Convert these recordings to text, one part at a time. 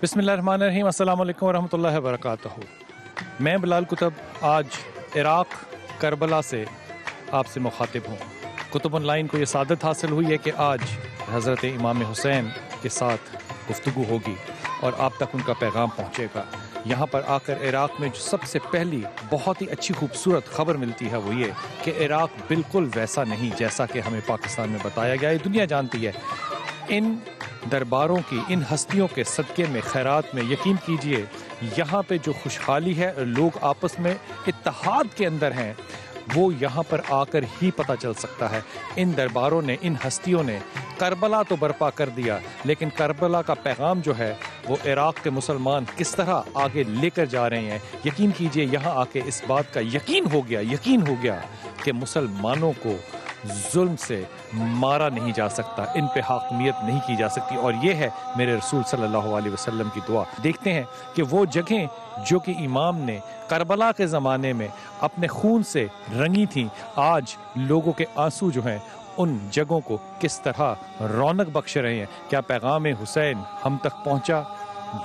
بسم اللہ الرحمن الرحیم، السلام علیکم ورحمۃ اللہ وبرکاتہ۔ میں بلال کتب آج عراق کربلا سے آپ سے مخاطب ہوں۔ کتب آن لائن کو یہ سعادت حاصل ہوئی ہے کہ آج حضرت امام حسین کے ساتھ گفتگو ہوگی اور آپ تک ان کا پیغام پہنچے گا۔ یہاں پر آ کر عراق میں جو سب سے پہلی بہت ہی اچھی خوبصورت خبر ملتی ہے وہ یہ کہ عراق بالکل ویسا نہیں جیسا کہ ہمیں پاکستان میں بتایا گیا ہے۔ دنیا جانتی ہے ان درباروں کی، ان ہستیوں کے صدقے میں، خیرات میں یقین کیجئے یہاں پہ جو خوشحالی ہے، لوگ آپس میں اتحاد کے اندر ہیں، وہ یہاں پر آ کر ہی پتہ چل سکتا ہے۔ ان درباروں نے، ان ہستیوں نے کربلا تو برپا کر دیا، لیکن کربلا کا پیغام جو ہے وہ عراق کے مسلمان کس طرح آگے لے کر جا رہے ہیں۔ یقین کیجئے یہاں آ کے اس بات کا یقین ہو گیا کہ مسلمانوں کو ظلم سے مارا نہیں جا سکتا، ان پہ حاکمیت نہیں کی جا سکتی، اور یہ ہے میرے رسول صلی اللہ علیہ وسلم کی دعا۔ دیکھتے ہیں کہ وہ جگہیں جو کہ امام نے کربلا کے زمانے میں اپنے خون سے رنگی تھیں، آج لوگوں کے آنسو جو ہیں ان جگہوں کو کس طرح رونق بخش رہے ہیں۔ کیا پیغام حسین ہم تک پہنچا؟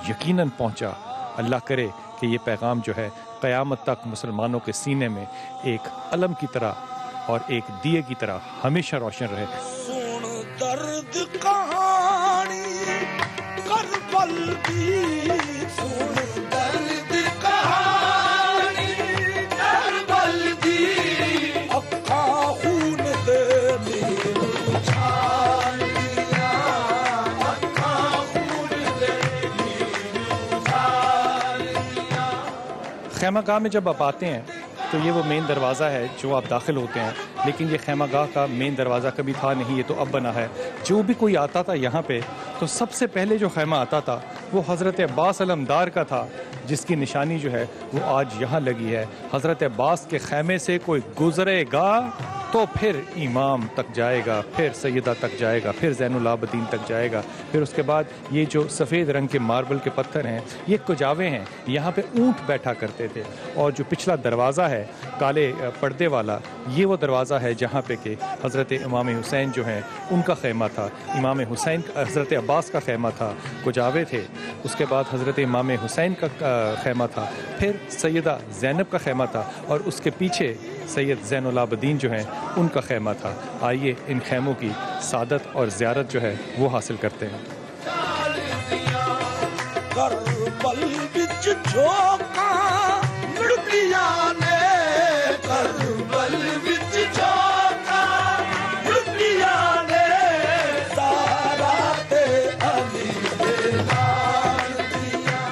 یقیناً پہنچا۔ اللہ کرے کہ یہ پیغام جو ہے قیامت تک مسلمانوں کے سینے میں ایک علم کی طرح اور ایک دیے کی طرح ہمیشہ روشن رہے۔ سن درد کہانی کربل کی، سن درد کہانی کربل کی، اکھاں خون دے نیل اچھال دیا، اکھاں خون دے نیل اچھال دیا۔ خیمہ گاہ میں جب آپ آتے ہیں تو یہ وہ مین دروازہ ہے جو آپ داخل ہوتے ہیں، لیکن یہ خیمہ گاہ کا مین دروازہ کبھی تھا نہیں، یہ تو اب بنا ہے۔ جو بھی کوئی آتا تھا یہاں پہ تو سب سے پہلے جو خیمہ آتا تھا وہ حضرت عباس علمدار کا تھا، جس کی نشانی جو ہے وہ آج یہاں لگی ہے۔ حضرت عباس کے خیمے سے کوئی گزرے گا تو پھر امام تک جائے گا، پھر سیدہ تک جائے گا، پھر زین العابدین تک جائے گا، پھر اس کے بعد یہ جو سفید رنگ کے ماربل کے پتھر ہیں یہ کجاوے ہیں، یہاں پہ اونٹ بیٹھا کرتے تھے۔ اور جو پچھلا دروازہ ہے کالے پردے والا، یہ وہ دروازہ ہے جہاں پہ کہ حضرت امام حسین جو ہیں ان کا خیمہ تھا۔ امام حسین حضرت عباس کا خیمہ تھا، کجاوے تھے، اس کے بعد حضرت امام حسین کا خیمہ تھا، پھر سیدہ زینب کا خیمہ تھا، اور اس کے پیچھے سید زین العابدین جو ہیں ان کا خیمہ تھا۔ آئیے ان خیموں کی سعادت اور زیارت جو ہے وہ حاصل کرتے ہیں۔ کربل وچ جھوکاں مڑکیاں نے، کربل وچ جھوکاں مڑکیاں نے، سارا تے علی دے نال دیاں۔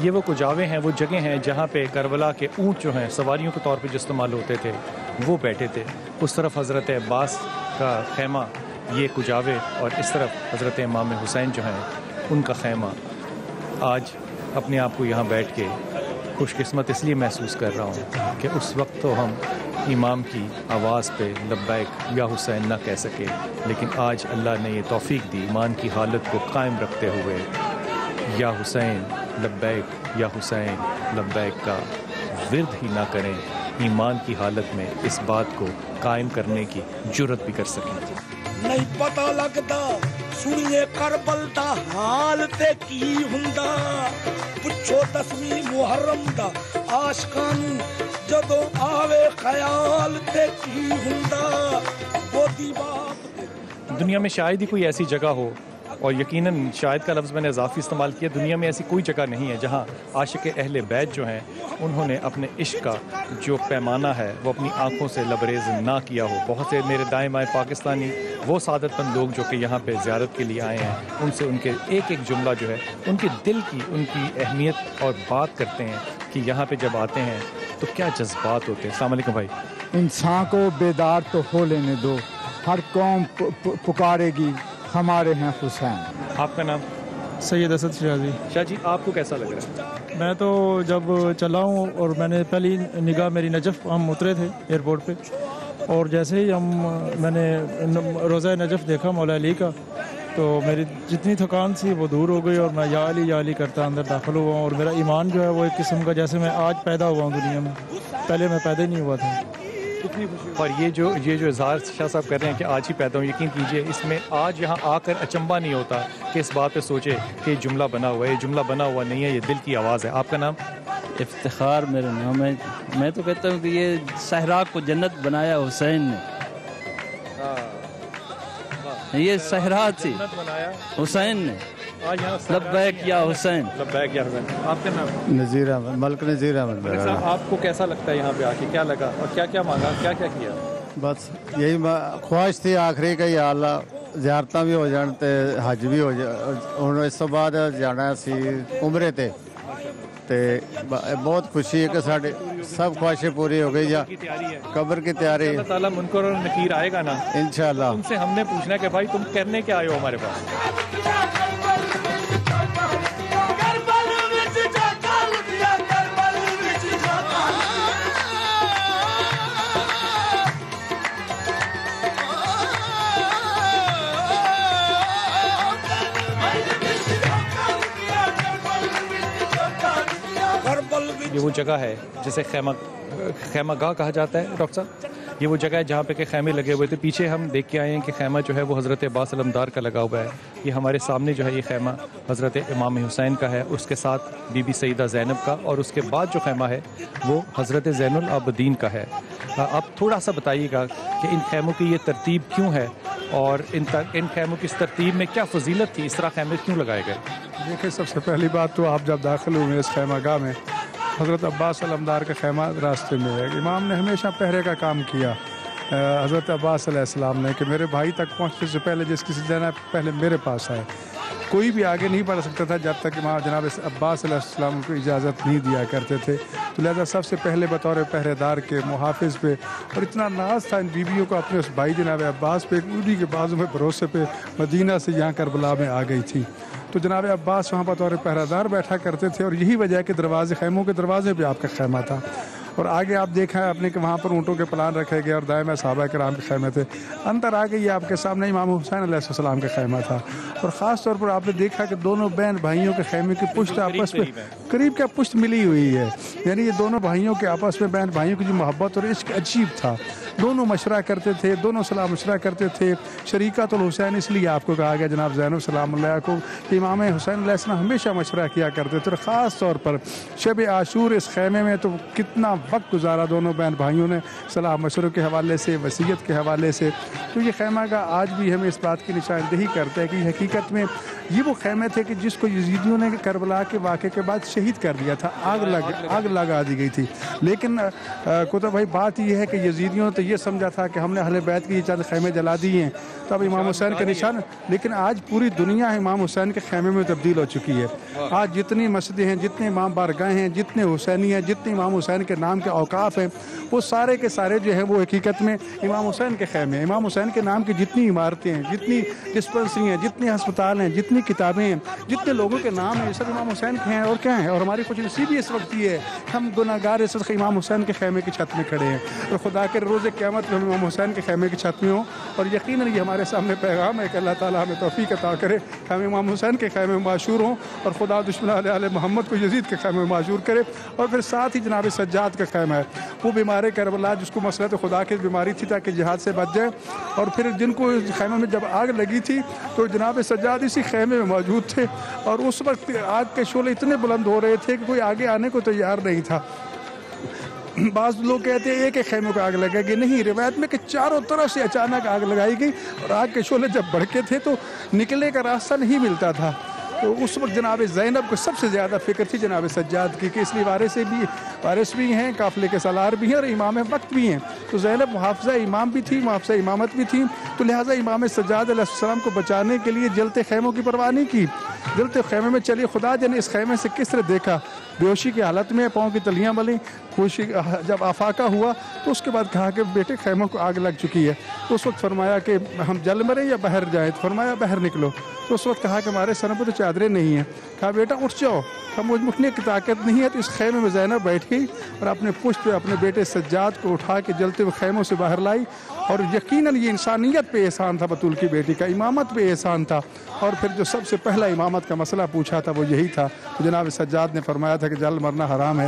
یہ وہ کجاوے ہیں، وہ جگہ ہیں جہاں پہ کربلا کے اونٹ جو ہیں سواریوں کے طور پہ جو استعمال ہوتے تھے وہ بیٹھے تھے۔ اس طرف حضرت عباس کا خیمہ یہ کجاوے، اور اس طرف حضرت امام حسین جو ہیں ان کا خیمہ۔ آج اپنے آپ کو یہاں بیٹھ کے خوش قسمت اس لیے محسوس کر رہا ہوں کہ اس وقت تو ہم امام کی آواز پہ لبیک یا حسین نہ کہہ سکے، لیکن آج اللہ نے یہ توفیق دی ایمان کی حالت کو قائم رکھتے ہوئے یا حسین لبیک یا حسین لبیک کا ورد ہی نہ کریں، ایمان کی حالت میں اس بات کو قائم کرنے کی جرت بھی کر سکیں۔ نہیں پتہ لگدا سنیے کربل دا حال تے کی ہوندا، پوچھو 10ویں محرم دا عاشقاں نوں جدوں آوے خیال تے کی ہوندا، وہ دیوار۔ دنیا میں شاید ہی کوئی ایسی جگہ ہو، اور یقیناً شاید کا لفظ میں نے اضافی استعمال کیا، دنیا میں ایسی کوئی جگہ نہیں ہے جہاں عاشق اہل بیت جو ہیں انہوں نے اپنے عشق کا جو پیمانہ ہے وہ اپنی آنکھوں سے لبریز نہ کیا ہو۔ بہت سے میرے دائیں بائیں پاکستانی وہ سعادت مند لوگ جو کہ یہاں پہ زیارت کے لیے آئے ہیں، ان سے ان کے ایک ایک جملہ جو ہے ان کے دل کی، ان کی اہمیت اور بات کرتے ہیں کہ یہاں پہ جب آتے ہیں تو کیا جذبات ہوتے ہیں۔ السلام علیکم بھائی۔ انسان کو بیدار تو ہو لینے دو، ہر قوم پکارے گی ہمارے ہیں حسین۔ آپ کا نام؟ سید اسد شیرازی۔ شاہ جی آپ کو کیسا لگ رہا ہے؟ میں تو جب چلا ہوں اور میں نے پہلی نگاہ میری نجف، ہم اترے تھے ایئرپورٹ پہ، اور جیسے ہی میں نے روضہ نجف دیکھا مولا علی کا، تو میری جتنی تھکان تھی وہ دور ہو گئی، اور میں یا علی کرتا اندر داخل ہوا ہوں، اور میرا ایمان جو ہے وہ ایک قسم کا جیسے میں آج پیدا ہوا ہوں دنیا میں، پہلے میں پیدا ہی نہیں ہوا تھا۔ اور یہ جو اظہار شاہ صاحب کر رہے ہیں کہ آج ہی پیدا ہوں، یقین کیجئے اس میں آج یہاں آ کر اچنبھا نہیں ہوتا کہ اس بات پہ سوچے کہ یہ جملہ بنا ہوا ہے. یہ جملہ بنا ہوا نہیں ہے، یہ دل کی آواز ہے. آپ کا نام؟ افتخار میرا نام ہے. میں تو کہتا ہوں کہ یہ صحرا کو جنت بنایا حسین نے. یہ صحرا تھی حسین نے. لبیک یا حسین. لبیک یا حسین. آپ کا نام؟ نذیر احمد، ملک نذیر احمد. آپ کو کیسا لگتا ہے یہاں پہ آ کے؟ کیا لگا اور کیا کیا مانگا، کیا کیا کیا؟ بس یہی خواہش تھی آخری کا، یا اللہ زیارتاں بھی ہو جان تے حج بھی ہو جائے. ہن اس تو بعد جانا سی عمرے تے بہت خوشی ہے کہ ساڈے سب خواہشیں پوری ہو گئی. قبر کی تیاری اللہ تعالیٰ منکر اور نکیر آئے گا نا انشاءاللہ. تم سے ہم نے پوچھنا ہے کہ بھائی تم کرنے کیا آئے ہو ہمارے پاس؟ یہ وہ جگہ ہے جسے خیمہ گاہ کہا جاتا ہے ڈاکٹر صاحب. یہ وہ جگہ ہے جہاں پہ کہ خیمے لگے ہوئے تھے. پیچھے ہم دیکھ کے آئے ہیں کہ خیمہ جو ہے وہ حضرت عباس علمدار کا لگا ہوا ہے. یہ ہمارے سامنے جو ہے یہ خیمہ حضرت امام حسین کا ہے، اس کے ساتھ بی بی سیدہ زینب کا، اور اس کے بعد جو خیمہ ہے وہ حضرت زین العابدین کا ہے. آپ تھوڑا سا بتائیے گا کہ ان خیموں کی یہ ترتیب کیوں ہے اور ان خیموں کی اس ترتیب میں کیا فضیلت تھی، اس طرح خیمے کیوں لگائے گئے؟ دیکھیں، سب سے پہلی بات تو آپ جب داخل ہوئے اس خیمہ گاہ میں، حضرت عباس علمدار کا خیمہ راستے میں ہے. امام نے ہمیشہ پہرے کا کام کیا، حضرت عباس علیہ السلام نے، کہ میرے بھائی تک پہنچنے سے پہلے جس کسی جانا پہلے میرے پاس آئے. کوئی بھی آگے نہیں بڑھ سکتا تھا جب تک امام جناب عباس علیہ السلام کو اجازت نہیں دیا کرتے تھے. تو لہذا سب سے پہلے بطور پہرے دار کے محافظ پہ، اور اتنا ناز تھا ان بیویوں کو اپنے اس بھائی جناب عباس پہ، انہی کے بازو میں بھروسے پہ مدینہ سے یہاں کربلا میں آ گئی تھی. تو جناب عباس وہاں بطور پہرہ دار بیٹھا کرتے تھے، اور یہی وجہ ہے کہ خیموں کے دروازے پہ آپ کا خیمہ تھا. اور آگے آپ دیکھیں آپ نے کہ وہاں پر اونٹوں کے پلان رکھے گئے اور دائیں میں صحابہ کرام کے خیمے تھے. اندر آگے یہ آپ کے سامنے امام حسین علیہ السلام کا خیمہ تھا. اور خاص طور پر آپ نے دیکھا کہ دونوں بہن بھائیوں کے خیمے کی پشت آپس میں قریب کیا پشت ملی ہوئی ہے. یعنی یہ دونوں بھائیوں کے آپس میں، بہن بھائیوں کی جو محبت اور عشق عجیب تھا. دونوں مشورہ کرتے تھے، دونوں صلاح مشورہ کرتے تھے. شریکۃ الحسین اس لیے آپ کو کہا گیا جناب زینب سلام اللہ کو، کہ امام حسین علیہ السلام ہمیشہ مشورہ کیا کرتے تھے. اور خاص طور پر شب عاشور اس خیمے میں تو کتنا وقت گزارا دونوں بہن بھائیوں نے صلاح مشورے کے حوالے سے، وصیت کے حوالے سے. تو یہ خیمہ کا آج بھی ہمیں اس بات کی نشاندہی کرتا ہے کہ حقیقت میں یہ وہ خیمے تھے کہ جس کو یزیدیوں نے کربلا کے واقعے کے بعد شہید کر دیا تھا، آگ لگا دی گئی تھی. لیکن کتب بھائی بات یہ ہے کہ یزیدیوں نے تو یہ سمجھا تھا کہ ہم نے اہل بیت کی یہ چند خیمے جلا دیے ہیں تو اب امام حسین کا نشان، لیکن آج پوری دنیا امام حسین کے خیمے میں تبدیل ہو چکی ہے. آج جتنی مسجدیں ہیں، جتنے امام بارگاہیں ہیں، جتنے حسینی ہیں، جتنے امام حسین کے نام کے اوقاف ہیں، وہ سارے کے سارے جو ہیں وہ حقیقت میں امام حسین کے خیمے. امام حسین کے نام کی جتنی عمارتیں ہیں، جتنی ڈسپنسری ہیں، جتنے ہسپتال ہیں، جتنی کتابیں ہیں، جتنے لوگوں کے نام ہیں، یہ سب امام حسین کے ہیں. اور کیا ہیں؟ اور ہماری خوش نصیبی اس وقت یہ ہے ہم گناہگار اس وقت امام حسین کے خیمے کی چھت میں کھڑے ہیں. اور خدا کے روز قیامت میں ہم امام حسین کے خیمے کی چھت میں ہوں. اور یقیناً یہ ہمارے سامنے پیغام ہے کہ اللہ تعالیٰ ہمیں توفیق عطا کرے ہم امام حسین کے خیمے میں معشور ہوں، اور خدا دشمن علیہ محمد کو یزید کے خیمے میں معشور کرے. اور پھر ساتھ ہی جناب سجاد کا خیمہ ہے، وہ بیمار کربلا جس کو مسلط خدا کی بیماری تھی تاکہ جہاد سے بچ جائے. اور پھر جن کو خیمے میں جب آگ لگی تھی تو جناب سجاد اسی خیمے میں موجود تھے. اور اس وقت آگ کے شعلے اتنے بلند ہو رہے تھے کہ کوئی آگے آنے کو تیار نہیں تھا. بعض لوگ کہتے ہیں ایک خیمے کو آگ لگے گی، نہیں، روایت میں کہ چاروں طرف سے اچانک آگ لگائی گئی اور آگ کے شعلے جب بڑھکے تھے تو نکلنے کا راستہ نہیں ملتا تھا. تو اس وقت جناب زینب کو سب سے زیادہ فکر تھی جناب سجاد کی کہ اس لیے وارث بھی ہیں، قافلے کے سالار بھی ہیں اور امام وقت بھی ہیں. تو زینب محافظہ امام بھی تھی، محافظہ امامت بھی تھی. تو لہٰذا امام سجاد علیہ السلام کو بچانے کے لیے جلتے خیموں کی پرواہ نہیں کی. جلتے خیمے میں چلی. خدا جانے اس خیمے سے کس طرح دیکھا، بے ہوشی کی حالت میں پاؤں کی تلیاں ملیں. خوشی جب آفاقہ ہوا تو اس کے بعد کہا کہ بیٹے خیموں کو آگ لگ چکی ہے. تو اس وقت فرمایا کہ ہم جل مریں یا باہر جائیں. تو فرمایا باہر نکلو. تو اس وقت کہا کہ ہمارے سر پہ تو چادریں نہیں ہیں. کہا بیٹا اٹھ جاؤ. مجھ اٹھنے کی طاقت نہیں ہے. تو اس خیمے میں زینب بیٹھ گئی اور اپنے پشت پہ اپنے بیٹے سجاد کو اٹھا کے جلتے ہوئے خیموں سے باہر لائی. اور یقیناً یہ انسانیت پہ احسان تھا، بطول کی بیٹی کا امامت پہ احسان تھا. اور پھر جو سب سے پہلا امامت کا مسئلہ پوچھا تھا وہ یہی تھا. تو جناب سجاد نے فرمایا تھا کہ جل مرنا حرام ہے،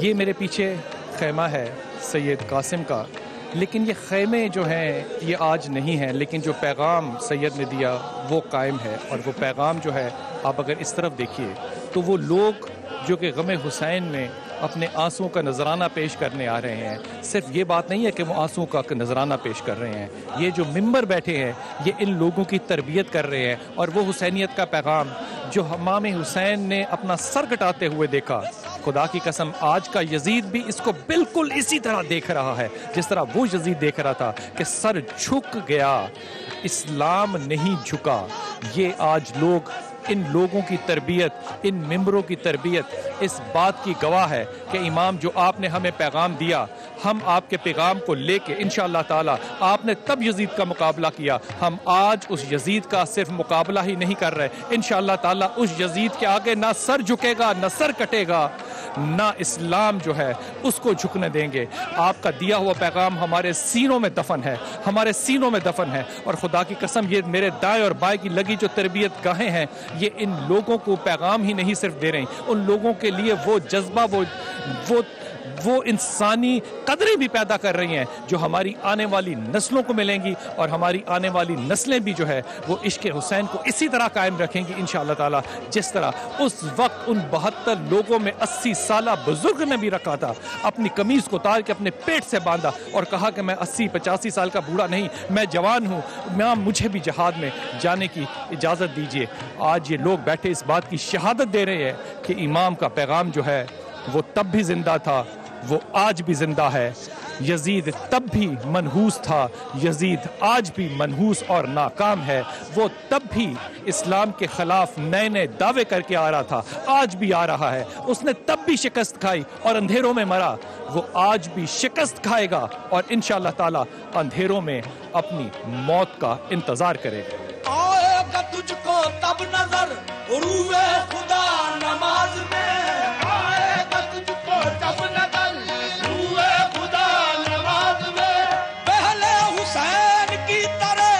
یہ میرے پیچھے خیمہ ہے سید قاسم کا، لیکن یہ خیمے جو ہیں یہ آج نہیں ہیں، لیکن جو پیغام سید نے دیا وہ قائم ہے۔ اور وہ پیغام جو ہے آپ اگر اس طرف دیکھیے تو وہ لوگ جو کہ غم حسین میں اپنے آنسوؤں کا نذرانہ پیش کرنے آ رہے ہیں، صرف یہ بات نہیں ہے کہ وہ آنسوؤں کا نذرانہ پیش کر رہے ہیں، یہ جو ممبر بیٹھے ہیں یہ ان لوگوں کی تربیت کر رہے ہیں، اور وہ حسینیت کا پیغام جو امام حسین نے اپنا سر کٹاتے ہوئے دیکھا، خدا کی قسم آج کا یزید بھی اس کو بالکل اسی طرح دیکھ رہا ہے جس طرح وہ یزید دیکھ رہا تھا کہ سر جھک گیا، اسلام نہیں جھکا۔ یہ آج لوگ، ان لوگوں کی تربیت، ان ممبروں کی تربیت اس بات کی گواہ ہے کہ امام جو آپ نے ہمیں پیغام دیا، ہم آپ کے پیغام کو لے کے انشاءاللہ تعالی، آپ نے تب یزید کا مقابلہ کیا، ہم آج اس یزید کا صرف مقابلہ ہی نہیں کر رہے، انشاءاللہ تعالی اس یزید کے آگے نہ سر جھکے گا، نہ سر کٹے گا، نہ اسلام جو ہے اس کو جھکنے دیں گے۔ آپ کا دیا ہوا پیغام ہمارے سینوں میں دفن ہے، ہمارے سینوں میں دفن ہے، اور خدا کی قسم یہ میرے دائیں اور بائیں کی لگی جو تربیت گاہیں ہیں یہ ان لوگوں کو پیغام ہی نہیں صرف دے رہے ہیں، ان لوگوں کے لیے وہ جذبہ، وہ انسانی قدریں بھی پیدا کر رہی ہیں جو ہماری آنے والی نسلوں کو ملیں گی، اور ہماری آنے والی نسلیں بھی جو ہے وہ عشق حسین کو اسی طرح قائم رکھیں گی انشاءاللہ تعالی، جس طرح اس وقت ان 72 لوگوں میں 80 سالہ بزرگ نے بھی رکھا تھا، اپنی قمیض کو اتار کے اپنے پیٹ سے باندھا اور کہا کہ میں 80-85 سال کا بوڑھا نہیں، میں جوان ہوں، مجھے بھی جہاد میں جانے کی اجازت دیجیے۔ آج یہ لوگ بیٹھے اس بات کی شہادت دے رہے ہیں کہ امام کا پیغام جو ہے وہ تب بھی زندہ تھا، وہ آج بھی زندہ ہے۔ یزید تب بھی منحوس تھا، یزید آج بھی منحوس اور ناکام ہے، وہ تب بھی اسلام کے خلاف نئے نئے دعوے کر کے آ رہا تھا، آج بھی آ رہا ہے، اس نے تب بھی شکست کھائی اور اندھیروں میں مرا، وہ آج بھی شکست کھائے گا اور انشاءاللہ تعالی اندھیروں میں اپنی موت کا انتظار کرے گا۔ آئے گا تجھ کو تب نظر روئے خدا نماز میں، آئے گا تجھ کو تب نظر روئے خدا نماز میں، پہلے حسین کی طرح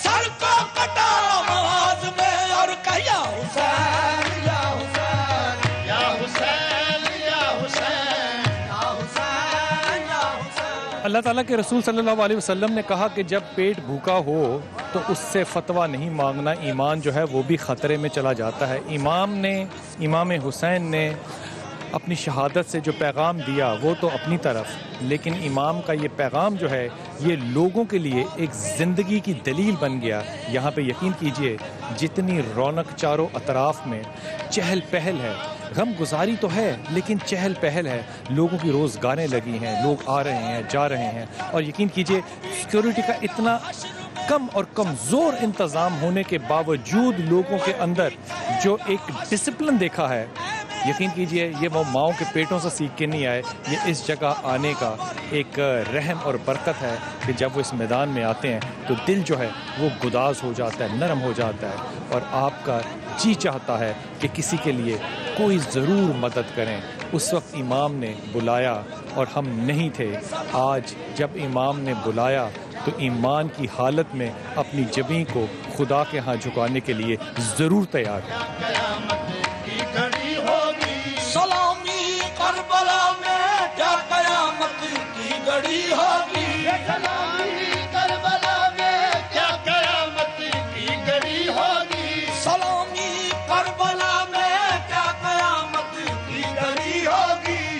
سر کو کٹا نماز میں، اور کہیا حسین یا حسین یا حسین یا حسین یا حسین یا حسین۔ اللہ تعالیٰ کے رسول صلی اللہ علیہ وسلم نے کہا کہ جب پیٹ بھوکا ہو تو اس سے فتویٰ نہیں مانگنا، ایمان جو ہے وہ بھی خطرے میں چلا جاتا ہے۔ امام حسین نے اپنی شہادت سے جو پیغام دیا وہ تو اپنی طرف، لیکن امام کا یہ پیغام جو ہے یہ لوگوں کے لیے ایک زندگی کی دلیل بن گیا۔ یہاں پہ یقین کیجئے جتنی رونق چاروں اطراف میں، چہل پہل ہے، غم گزاری تو ہے لیکن چہل پہل ہے، لوگوں کی روزگاریں لگی ہیں، لوگ آ رہے ہیں جا رہے ہیں، اور یقین کیجئے سیکیورٹی کا اتنا کم اور کمزور انتظام ہونے کے باوجود لوگوں کے اندر جو ایک ڈسپلن دیکھا ہے، یقین کیجئے یہ وہ ماؤں کے پیٹوں سے سیکھ کے نہیں آئے، یہ اس جگہ آنے کا ایک رحم اور برکت ہے کہ جب وہ اس میدان میں آتے ہیں تو دل جو ہے وہ گداز ہو جاتا ہے، نرم ہو جاتا ہے، اور آپ کا جی چاہتا ہے کہ کسی کے لیے کوئی ضرور مدد کریں۔ اس وقت امام نے بلایا اور ہم نہیں تھے، آج جب امام نے بلایا تو ایمان کی حالت میں اپنی جبیں کو خدا کے ہاں جھکانے کے لیے ضرور تیار ہے۔ سلامی کربلا میں کیا قیامت کی گھڑی ہوگی، سلامی کربلا میں کیا قیامت کی گھڑی ہوگی، سلامی کربلا میں کیا قیامت کی گھڑی ہوگی،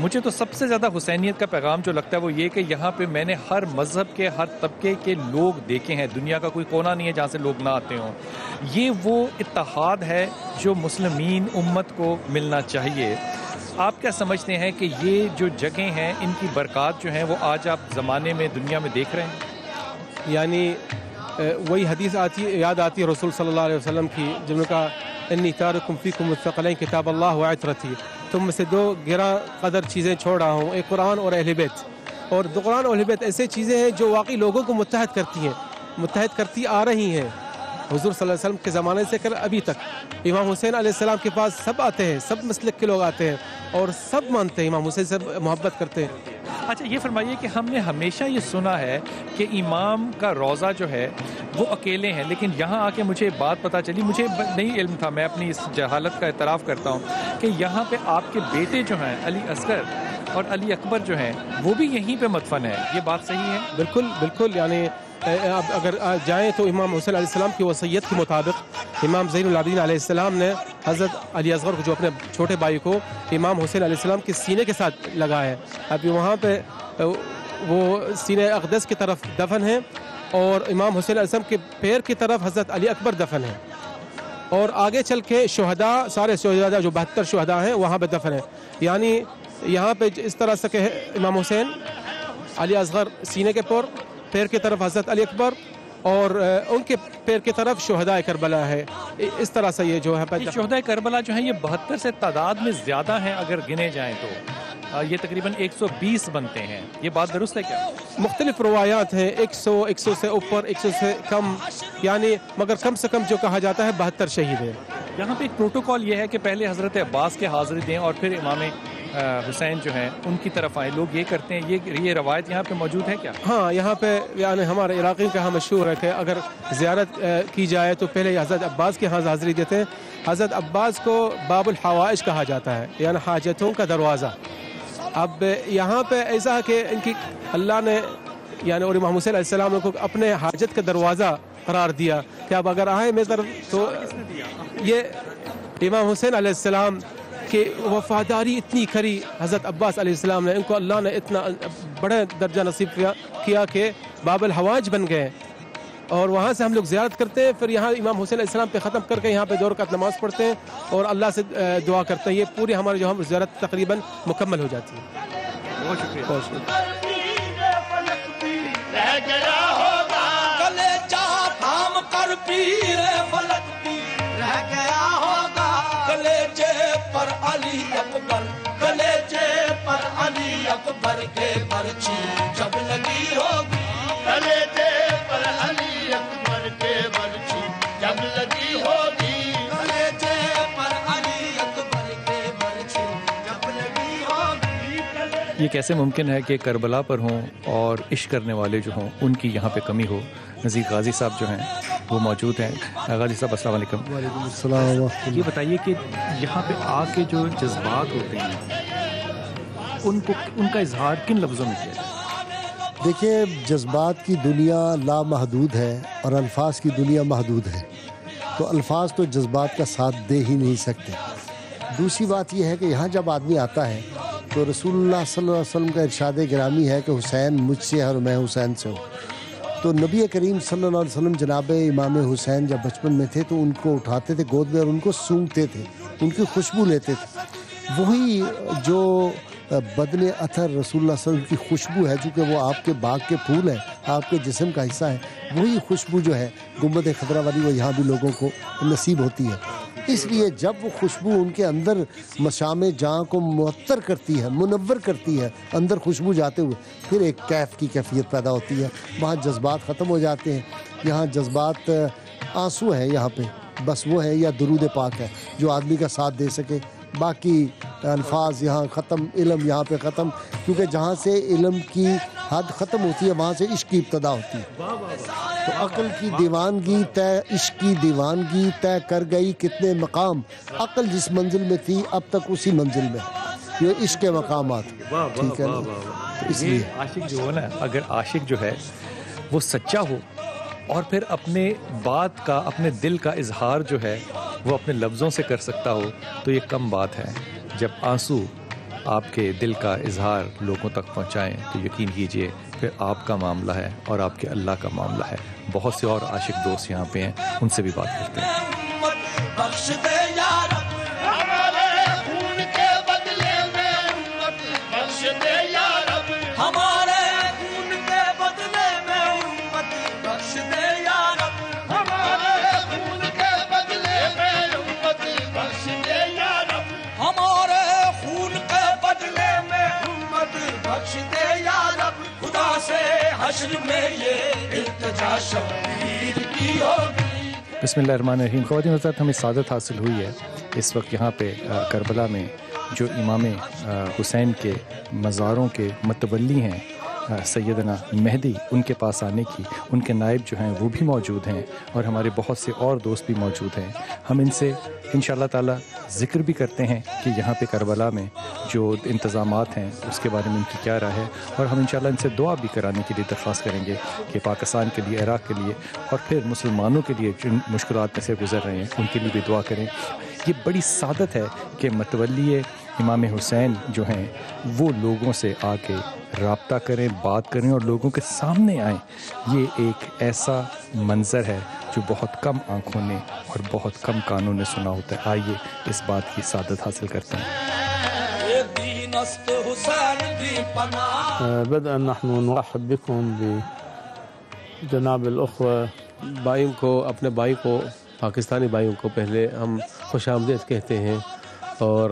مجھے تو سب سے زیادہ حسینیت کا پیغام جو لگتا ہے وہ یہ کہ یہاں پہ میں نے ہر مذہب کے ہر طبقے کے لوگ دیکھے ہیں. دنیا کا کوئی کونا نہیں ہے جہاں سے لوگ نہ آتے ہوں. یہ وہ اتحاد ہے جو مسلمین امت کو ملنا چاہیے. آپ کیا سمجھتے ہیں کہ یہ جو جگہیں ہیں ان کی برکات جو ہیں وہ آج آپ زمانے میں دنیا میں دیکھ رہے ہیں؟ یعنی وہی حدیث یاد آتی ہے رسول صلی اللہ علیہ وسلم کی، جن کا انی تارکم فیکم الثقلین کتاب اللہ و عطرتی، تم میں سے دو گراں قدر چیزیں چھوڑ رہا ہوں، ایک قرآن اور اہل بیت. اور قرآن اور اہل بیت ایسے چیزیں ہیں جو واقعی لوگوں کو متحد کرتی ہیں، متحد کرتی آ رہی ہیں حضور صلی اللہ علیہ وسلم کے زمانے سے کر ابھی تک. امام حسین علیہ السلام کے پاس سب آتے ہیں، سب مسلک کے لوگ آتے ہیں اور سب مانتے ہیں امام حسین سے محبت کرتے ہیں. اچھا یہ فرمائیے کہ ہم نے ہمیشہ یہ سنا ہے کہ امام کا روضہ جو ہے وہ اکیلے ہیں، لیکن یہاں آ کے مجھے بات پتہ چلی، مجھے نہیں علم تھا، میں اپنی اس جہالت کا اعتراف کرتا ہوں کہ یہاں پہ آپ کے بیٹے جو ہیں علی اصغر اور علی اکبر جو ہیں وہ بھی یہیں پہ مدفن ہے. یہ بات صحیح ہے؟ بالکل بالکل. یعنی اب اگر جائیں تو امام حسین علیہ السلام کی وصیت کے مطابق امام زین العابدین علیہ السلام نے حضرت علی اصغر کو، جو اپنے چھوٹے بھائی کو امام حسین علیہ السلام کے سینے کے ساتھ لگا ہے. ابھی وہاں پہ وہ سینہ اقدس کی طرف دفن ہے اور امام حسین علیہ السلام کے پیر کی طرف حضرت علی اکبر دفن ہے. اور آگے چل کے شہداء، سارے شہداء جو 72 شہداء ہیں وہاں پہ دفن ہے. یعنی یہاں پہ اس طرح سے کہ امام حسین، علی اصغر سینے کے پیر کی طرف حضرت علی اکبر اور ان کے پیر کی طرف شہداء کربلا ہے. اس طرح سے یہ جو ہے شہداء کربلا جو ہیں یہ 72 سے تعداد میں زیادہ ہیں اگر گنے جائیں تو یہ تقریباً 120 بنتے ہیں. یہ بات درست ہے کیا؟ مختلف روایات ہیں، 100 سے اوپر، 100 سے کم، یعنی مگر کم سے کم جو کہا جاتا ہے 72 شہید ہیں. یہاں پہ ایک پروٹوکول یہ ہے کہ پہلے حضرت عباس کے حاضری دیں اور پھر امام حسین جو ہیں ان کی طرف آئیں. لوگ یہ کرتے ہیں، یہ روایت یہاں پہ موجود ہے کیا؟ ہاں، یہاں پہ یعنی ہمارے علاقے کا مشہور ہے کہ اگر زیارت کی جائے تو پہلے حضرت عباس کے ہاں حاضری دیتے ہیں. حضرت عباس کو باب الحوائج کہا جاتا ہے، یعنی حاجتوں کا دروازہ. اب یہاں پہ ایسا ہے کہ ان کی اللہ نے یعنی اور امام حسین علیہ السلام کو اپنے حاجت کا دروازہ قرار دیا کہ اب اگر آئے میری طرف تو یہ امام حسین علیہ السلام کی وفاداری اتنی کری حضرت عباس علیہ السلام نے، ان کو اللہ نے اتنا بڑا درجہ نصیب کیا کہ باب الحوائج بن گئے. اور وہاں سے ہم لوگ زیارت کرتے ہیں، پھر یہاں امام حسین علیہ السلام پہ ختم کر کے یہاں پہ 2 رکعت نماز پڑھتے ہیں اور اللہ سے دعا کرتے ہیں. یہ پوری ہماری جو ہم زیارت تقریباً مکمل ہو جاتی ہے. بہت شکریہ. بہت شکریہ. پر علی اکبر، کلیجے پر علی اکبر کے برچی جب لگی ہوگی، کلیجے پر علی اکبر کے برچی جب لگی ہوگی، کلیجے پر علی اکبر کے برچی جب لگی ہوگی. یہ کیسے ممکن ہے کہ کربلا پر ہوں اور عشق کرنے والے جو ہوں ان کی یہاں پہ کمی ہو؟ نذیر غازی صاحب جو ہیں وہ موجود ہیں. غازی صاحب السلام علیکم. وعلیکم السلام. یہ بتائیے کہ یہاں پہ آ کے جو جذبات ہوتے ہیں ان کا اظہار کن لفظوں میں کیا ہے؟ دیکھیے، جذبات کی دنیا لامحدود ہے اور الفاظ کی دنیا محدود ہے، تو الفاظ تو جذبات کا ساتھ دے ہی نہیں سکتے. دوسری بات یہ ہے کہ یہاں جب آدمی آتا ہے تو رسول اللہ صلی اللہ علیہ وسلم کا ارشاد گرامی ہے کہ حسین مجھ سے ہے اور میں حسین سے ہوں. تو نبی کریم صلی اللہ علیہ وسلم جناب امام حسین جب بچپن میں تھے تو ان کو اٹھاتے تھے گود میں اور ان کو سونگتے تھے، ان کی خوشبو لیتے تھے. وہی جو بدن اثر رسول اللہ صلی اللہ علیہ وسلم کی خوشبو ہے، چونکہ وہ آپ کے باغ کے پھول ہیں، آپ کے جسم کا حصہ ہے، وہی خوشبو جو ہے گنبد خضرا والی وہ یہاں بھی لوگوں کو نصیب ہوتی ہے. اس لیے جب وہ خوشبو ان کے اندر مشام جاں کو معطر کرتی ہے، منور کرتی ہے، اندر خوشبو جاتے ہوئے، پھر ایک کیف کی کیفیت پیدا ہوتی ہے. وہاں جذبات ختم ہو جاتے ہیں. یہاں جذبات آنسو ہیں، یہاں پہ بس وہ ہے یا درود پاک ہے جو آدمی کا ساتھ دے سکے. باقی الفاظ یہاں ختم، علم یہاں پہ ختم، کیونکہ جہاں سے علم کی حد ختم ہوتی ہے وہاں سے عشق کی ابتدا ہوتی ہے. تو عقل کی دیوانگی طے، عشق کی دیوانگی طے کر گئی کتنے مقام، عقل جس منزل میں تھی اب تک اسی منزل میں. یہ عشق کے مقامات. ٹھیک ہے نا؟ اس لیے عاشق جو ہو نا، اگر عاشق جو ہے وہ سچا ہو اور پھر اپنے بات کا، اپنے دل کا اظہار جو ہے وہ اپنے لفظوں سے کر سکتا ہو تو یہ کم بات ہے. جب آنسو آپ کے دل کا اظہار لوگوں تک پہنچائیں تو یقین کیجئے پھر آپ کا معاملہ ہے اور آپ کے اللہ کا معاملہ ہے. بہت سے اور عاشق دوست یہاں پہ ہیں, ان سے بھی بات کرتے ہیں. بخش دے یا رب ہمارے خون کے بدلے میں امت بخش دے یا رب ہمارے خون کے بدلے میں امت بخش دے یا رب ہمارے خون کے بدلے میں امت بخش دے یا رب ہمارے خون کے بدلے میں امت بخش دے یا رب خدا سے حشر میں یہ التجا شبیر کی ہوگی. بسم اللہ الرحمن الرحیم. خواتین حضرات, ہمیں سعادت حاصل ہوئی ہے اس وقت یہاں پہ کربلا میں جو امام حسین کے مزاروں کے متولی ہیں سیدنا مہدی, ان کے پاس آنے کی. ان کے نائب جو ہیں وہ بھی موجود ہیں اور ہمارے بہت سے اور دوست بھی موجود ہیں. ہم ان سے انشاءاللہ تعالی ذکر بھی کرتے ہیں کہ یہاں پہ کربلا میں جو انتظامات ہیں اس کے بارے میں ان کی کیا رائے ہے, اور ہم انشاءاللہ ان سے دعا بھی کرانے کے لیے درخواست کریں گے کہ پاکستان کے لیے, عراق کے لیے اور پھر مسلمانوں کے لیے جن مشکلات میں سے گزر رہے ہیں ان کے لیے بھی دعا کریں. یہ بڑی سعادت ہے کہ متولی امام حسین جو ہیں وہ لوگوں سے آ کے رابطہ کریں, بات کریں اور لوگوں کے سامنے آئیں. یہ ایک ایسا منظر ہے جو بہت کم آنکھوں نے اور بہت کم کانوں نے سنا ہوتا ہے. آئیے اس بات کی سعادت حاصل کرتے ہیں. بدءا نحن نرحب بكم بجناب الأخوة. بھائیوں کو, اپنے بھائی کو, پاکستانی بھائیوں کو پہلے ہم خوش آمدید کہتے ہیں, اور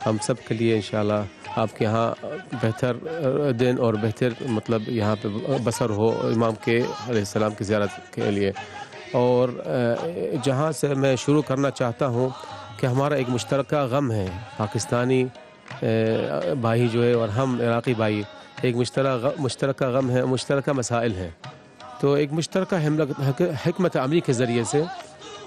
ہم سب کے لیے انشاءاللہ آپ کے یہاں بہتر دن اور بہتر مطلب یہاں پہ بسر ہو امام کے علیہ السلام کی زیارت کے لیے. اور جہاں سے میں شروع کرنا چاہتا ہوں کہ ہمارا ایک مشترکہ غم ہے, پاکستانی بھائی جو ہے اور ہم عراقی بھائی, ایک مشترکہ غم ہے, مشترکہ مسائل ہیں. تو ایک مشترکہ حکمت عملی کے ذریعے سے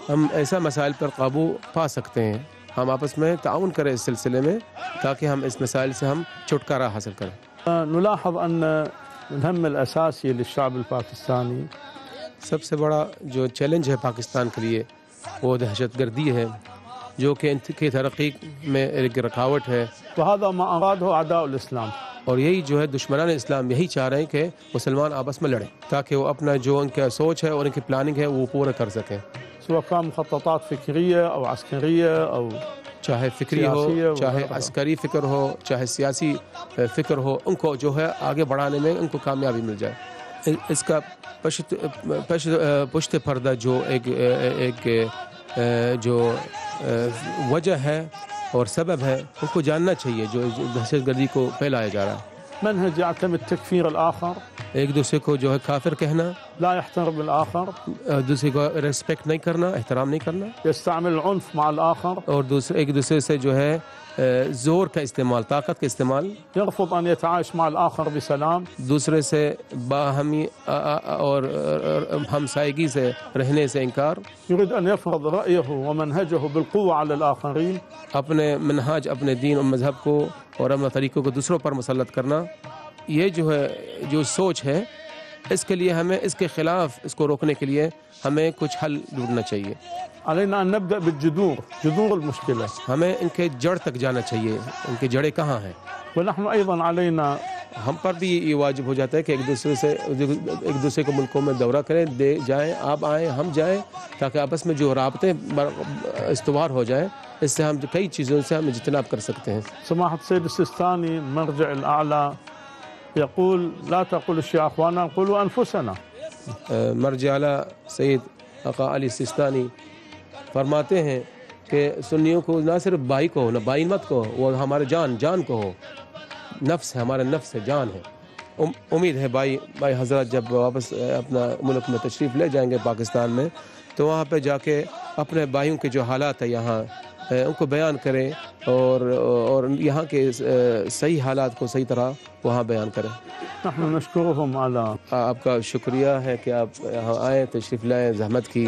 ہم ایسا مسائل پر قابو پا سکتے ہیں. ہم آپس میں تعاون کریں اس سلسلے میں تاکہ ہم اس مسائل سے ہم چھٹکارا حاصل کریں. نلاحظ أن الهم الأساسي للشعب الباكستاني سب سے بڑا جو چیلنج ہے پاکستان کے لیے وہ دہشت گردی ہے, جو کہ ان کی ترقی میں ایک رکاوٹ ہے. وهذا ما أراده أعداء الإسلام. اور یہی جو ہے دشمنان اسلام یہی چاہ رہے ہیں کہ مسلمان آپس میں لڑیں تاکہ وہ اپنا جو ان کا سوچ ہے اور ان کی پلاننگ ہے وہ پورا کر سکیں. سواء كان مخططات فكرية أو عسكرية أو چاہے فکری ہو, چاہے عسکری فکر ہو, چاہے سیاسی فکر ہو, ان کو جو ہے آگے بڑھانے میں ان کو کامیابی مل جائے. اس کا پشت پردہ جو ایک جو وجہ ہے اور سبب ہے ان کو جاننا چاہیے, جو دہشت گردی کو پھیلایا جا رہا ہے. منهج يعتمد تكفير الآخر, ایک دوسرے کو جو ہے کافر کہنا, لا يحترم الآخر, دوسرے کو ریسپیکٹ نہیں کرنا, احترام نہیں کرنا, يستعمل العنف مع الآخر, اور ایک دوسرے سے جو ہے زور کا استعمال, طاقت کا استعمال, يرفض أن يتعايش مع الآخر بسلام, دوسرے سے باہمی اور ہمسائیگی سے رہنے سے انکار, يريد أن يفرض رأيه ومنهجه بالقوة على الآخرين, اپنے منہج, اپنے دین اور مذہب کو اور اپنے طریقوں کو دوسروں پر مسلط کرنا. یہ جو ہے جو سوچ ہے اس کے لیے ہمیں اس کے خلاف اس کو روکنے کے لیے ہمیں کچھ حل ڈھونڈنا چاہیے. علينا أن نبدأ بالجذور, جذور المشكلة. ہمیں ان کے جڑ تک جانا چاہیے, ان کی جڑیں کہاں ہیں. ونحن أيضا علينا, ہم پر بھی یہ واجب ہو جاتا ہے کہ ایک دوسرے کو ملکوں میں دورہ کریں, جائیں, آپ آئیں, ہم جائیں, تاکہ آپس میں جو رابطے استوار ہو جائیں. اس سے ہم کئی چیزوں سے ہم اجتناب کر سکتے ہیں. سماحة السيد السيستاني المرجع الأعلى يقول لا تقول الشيعة أخوانا, قولوا أنفسنا. مرجع اعلیٰ سید آقا علی سیستانی فرماتے ہیں کہ سنیوں کو نہ صرف بھائی کو ہو, نہ بھائی مت کو, وہ ہمارے جان کو ہو, نفس ہے, ہمارا نفس ہے, جان ہے. امید ہے بھائی حضرات جب واپس اپنا ملک میں تشریف لے جائیں گے پاکستان میں, تو وہاں پہ جا کے اپنے بھائیوں کے جو حالات ہیں یہاں ان کو بیان کریں اور یہاں کے صحیح حالات کو صحیح طرح وہاں بیان کریں. نحن نشكرهم على, آپ کا شکریہ ہے کہ آپ یہاں آئے, تشریف لائے, زحمت کی.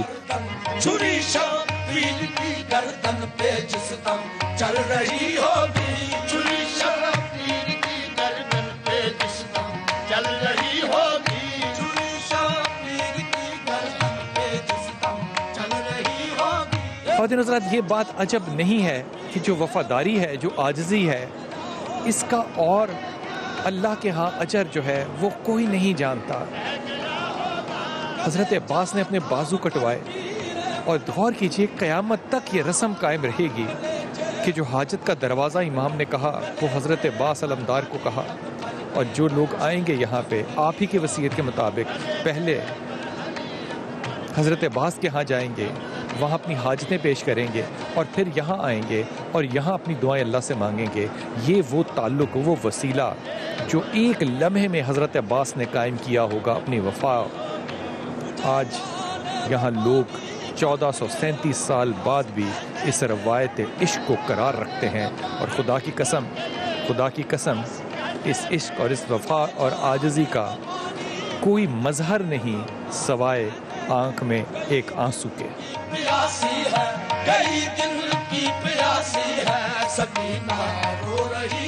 چھری شبیر کی گردن پہ جس دم چل رہی ہوگی, چھری شبیر کی گردن پہ جس دم چل رہی ہوگی, چھری شبیر کی گردن پہ جس دم چل رہی ہوگی. خواتین حضرات, یہ بات عجب نہیں ہے کہ جو وفاداری ہے, جو عاجزی ہے, اس کا اور اللہ کے ہاں اجر جو ہے وہ کوئی نہیں جانتا۔ حضرت عباس نے اپنے بازو کٹوائے، اور غور کیجئے قیامت تک یہ رسم قائم رہے گی کہ جو حاجت کا دروازہ امام نے کہا وہ حضرت عباس علمدار کو کہا، اور جو لوگ آئیں گے یہاں پہ آپ ہی کی وصیت کے مطابق پہلے حضرت عباس کے ہاں جائیں گے، وہاں اپنی حاجتیں پیش کریں گے، اور پھر یہاں آئیں گے اور یہاں اپنی دعائیں اللہ سے مانگیں گے۔ یہ وہ تعلق، وہ وسیلہ جو ایک لمحے میں حضرت عباس نے قائم کیا ہوگا اپنی وفا، آج یہاں لوگ 1437 سال بعد بھی اس روایت عشق کو قرار رکھتے ہیں، اور خدا کی قسم اس عشق اور اس وفا اور عاجزی کا کوئی مظہر نہیں سوائے آنکھ میں ایک آنسو کے۔ پیاسی ہے کئی دل کی پیاسی ہے سکینہ رو رہی